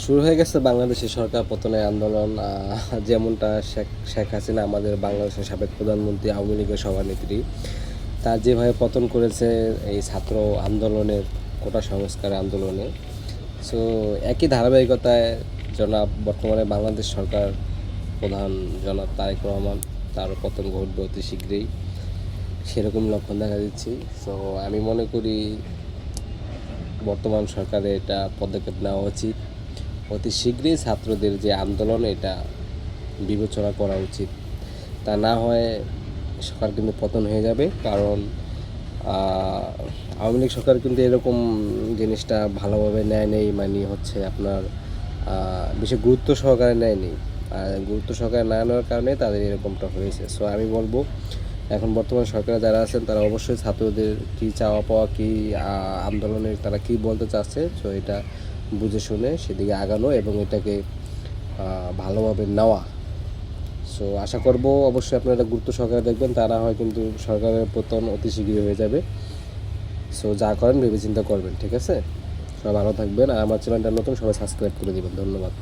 শুরু হয়ে গেছে বাংলাদেশের সরকার পতনের আন্দোলন। যেমনটা শেখ হাসিনা আমাদের বাংলাদেশের সাবেক প্রধানমন্ত্রী, আওয়ামী লীগের সভানেত্রী, তার যেভাবে পতন করেছে এই ছাত্র আন্দোলনের, কোটা সংস্কার আন্দোলনে। সো একই ধারাবাহিকতায় বর্তমানে বাংলাদেশ সরকার প্রধান জনাব তারেক রহমান, তারও পতন ঘটবে অতি শীঘ্রই, সেরকম লক্ষণ দেখা দিচ্ছি। সো আমি মনে করি বর্তমান সরকারের এটা পদক্ষেপ নেওয়া উচিত। অতি শীঘ্রই ছাত্রদের যে আন্দোলন, এটা বিবেচনা করা উচিত। তা না হয় সরকার কিন্তু পতন হয়ে যাবে। কারণ আওয়ামী লীগ সরকার কিন্তু এরকম জিনিসটা ভালোভাবে নেয় মানে হচ্ছে আপনার বেশি গুরুত্ব সহকারে নেয়নি। গুরুত্ব সহকারে না নেওয়ার কারণে তাদের এরকমটা হয়েছে। সো আমি বলবো এখন বর্তমান সরকারে যারা আছেন তারা অবশ্যই ছাত্রদের কী চাওয়া পাওয়া, কী আন্দোলনের তারা কী বলতে চাচ্ছে, সো এটা বুঝে শুনে সেদিকে আগানো এবং এটাকে ভালোভাবে নেওয়া। সো আশা করব অবশ্যই আপনারা গুরুত্ব সহকারে দেখবেন, তা না হয় কিন্তু সরকারের পতন অতি শীঘ্রই হয়ে যাবে। সো যা করেন ভেবেচিন্তা করবেন, ঠিক আছে? সবাই ভালো থাকবেন, আর আমার চ্যানেলটা নতুন, সবাই সাবস্ক্রাইব করে দেবেন। ধন্যবাদ।